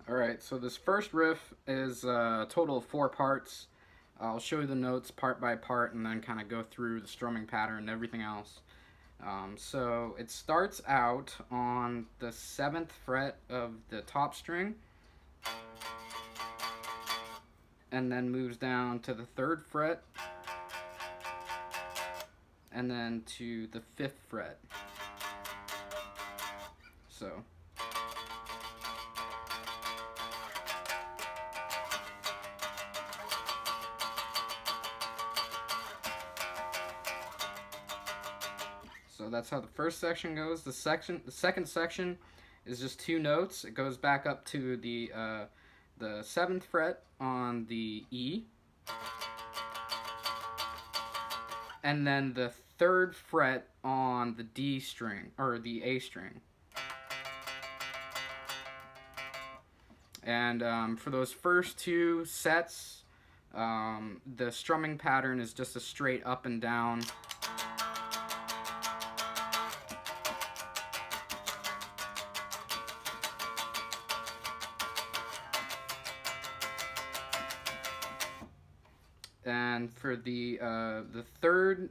Alright, so this first riff is a total of 4 parts. I'll show you the notes part by part and then kind of go through the strumming pattern and everything else. So it starts out on the 7th fret of the top string and then moves down to the 3rd fret and then to the 5th fret. So that's how the first section goes. The second section is just 2 notes. It goes back up to the 7th fret on the E, and then the 3rd fret on the D string, or the A string. And for those first 2 sets, the strumming pattern is just a straight up and down. And for the third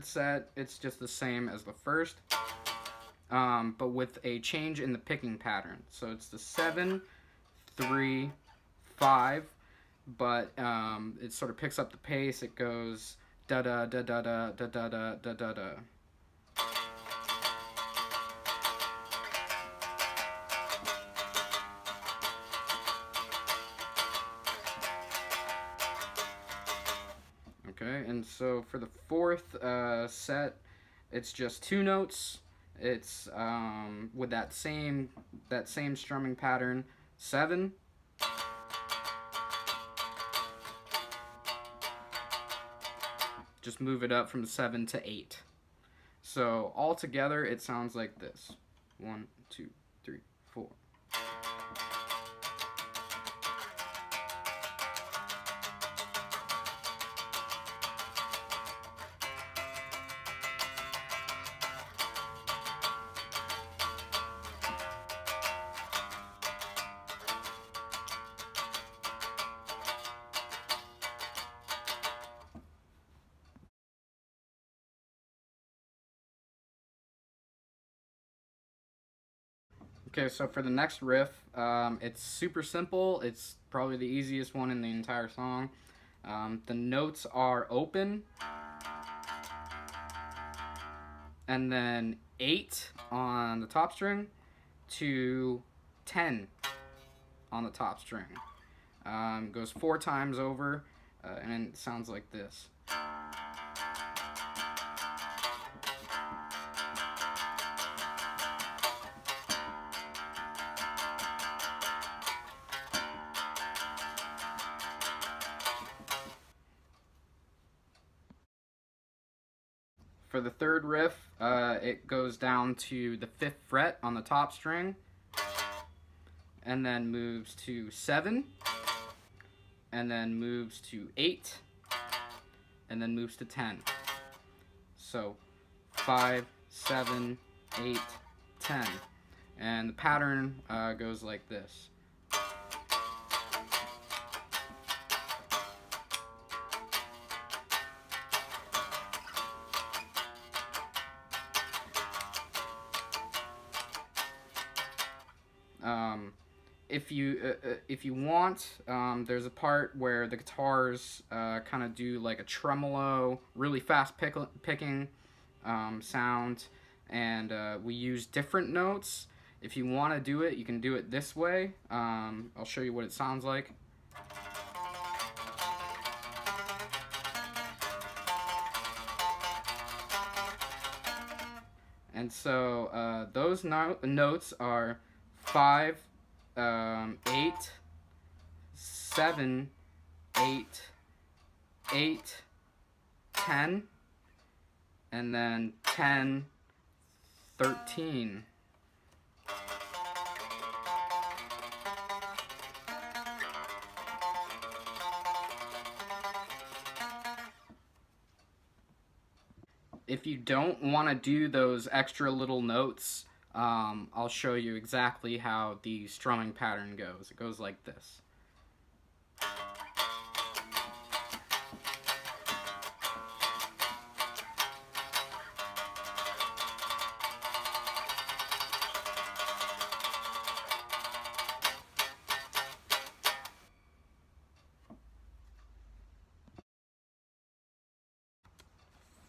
set, it's just the same as the first, but with a change in the picking pattern. So it's the 7, 3, 5, but it sort of picks up the pace. It goes da da da da da da da da da da da. Okay, and so for the 4th set, it's just 2 notes. It's with that same strumming pattern. 7, just move it up from 7 to 8. So all together, it sounds like this: 1, 2, 3, 4. Okay, so for the next riff, it's super simple. It's probably the easiest one in the entire song. The notes are open, and then 8 on the top string to 10 on the top string. Goes 4 times over, and it sounds like this. For the third riff, it goes down to the 5th fret on the top string, and then moves to 7, and then moves to 8, and then moves to 10. So 5, 7, 8, 10. And the pattern goes like this. If you want, there's a part where the guitars kind of do like a tremolo, really fast picking sound, and we use different notes. If you want to do it, you can do it this way. I'll show you what it sounds like. And so those notes are 5, 8, 7, 8, 8, 10, and then 10, 13. If you don't want to do those extra little notes, I'll show you exactly how the strumming pattern goes. It goes like this.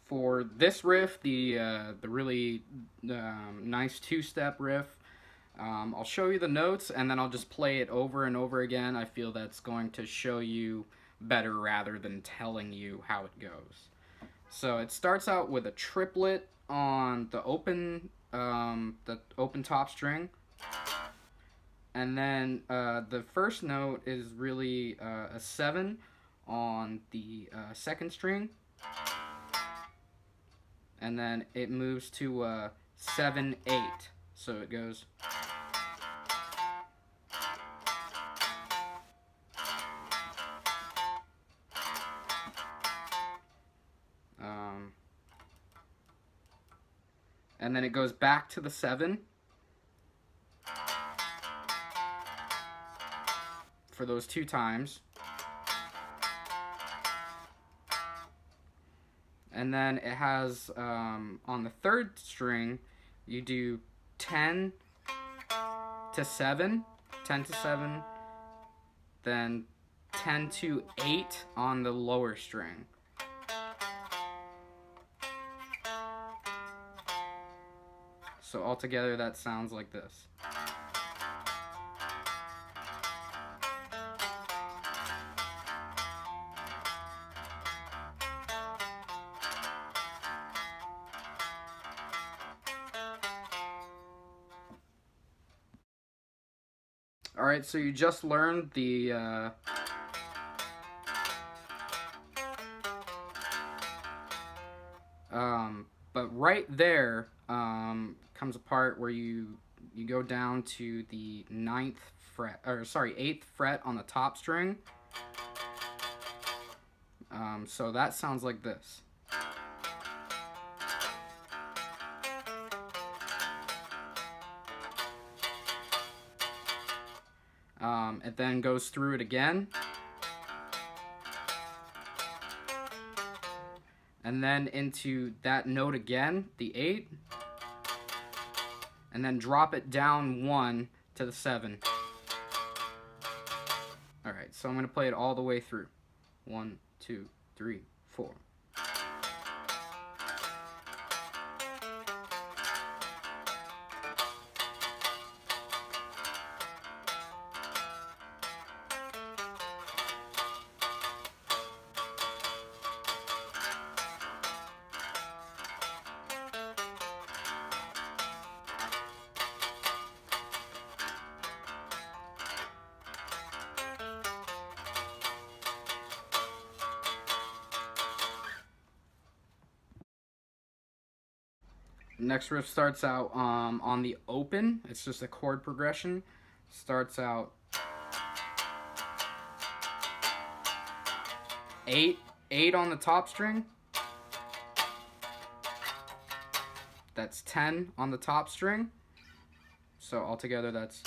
For this riff, the really nice two-step riff, I'll show you the notes and then I'll just play it over and over again. I feel that's going to show you better rather than telling you how it goes. So it starts out with a triplet on the open top string, and then the first note is really a 7 on the second string, and then it moves to 7/8. So it goes. And then it goes back to the 7 for those 2 times. And then it has, on the third string, you do 10 to 7, 10 to 7, then 10 to 8 on the lower string. So altogether that sounds like this. Alright, so you just learned the but right there comes a part where you go down to the 9th fret, or sorry, 8th fret on the top string. So that sounds like this. It then goes through it again. And then into that note again, the 8. And then drop it down 1 to the 7. Alright, so I'm going to play it all the way through. 1, 2, 3, 4. Next riff starts out on the open. It's just a chord progression. Starts out 8 on the top string. That's 10 on the top string. So altogether that's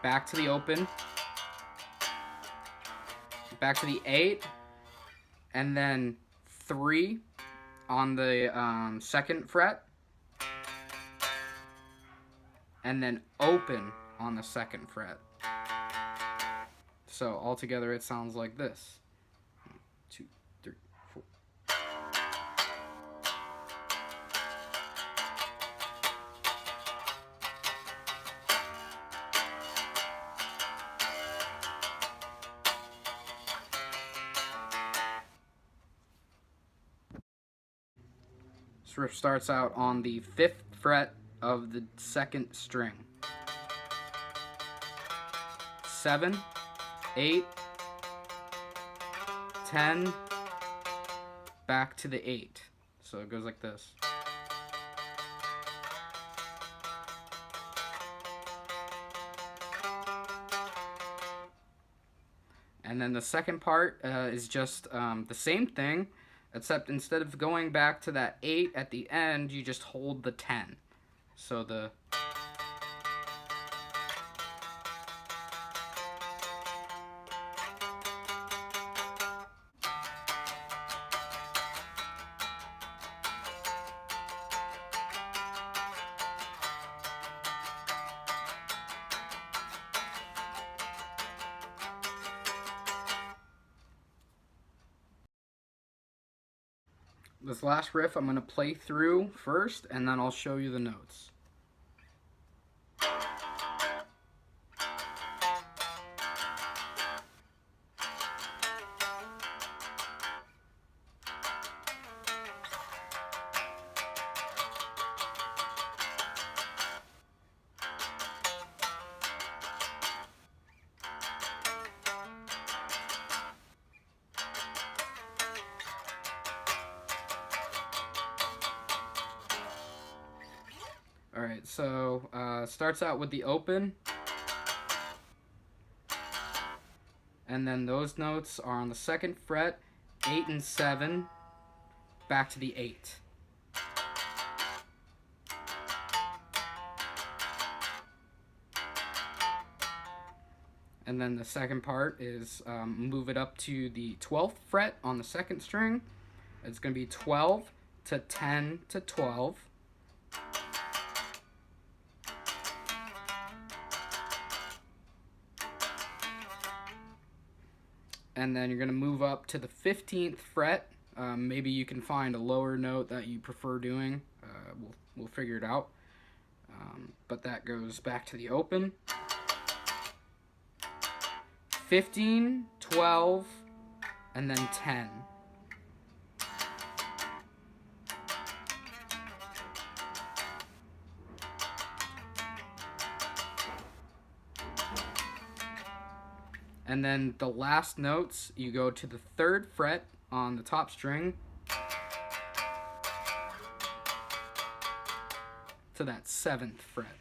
back to the open. Back to the 8, and then 3 on the 2nd fret, and then open on the 2nd fret. So altogether it sounds like this. 1, 2, 3, 4. This riff starts out on the 5th fret of the 2nd string. 7, 8, 10, back to the 8. So it goes like this. And then the second part is just the same thing, except instead of going back to that 8 at the end, you just hold the 10. So the... This last riff I'm going to play through first, and then I'll show you the notes. Alright, so starts out with the open, and then those notes are on the 2nd fret, 8 and 7, back to the 8. And then the second part is move it up to the 12th fret on the 2nd string. It's going to be 12 to 10 to 12. And then you're going to move up to the 15th fret. Maybe you can find a lower note that you prefer doing. We'll figure it out. But that goes back to the open. 15, 12, and then 10. And then the last notes, you go to the 3rd fret on the top string to that 7th fret.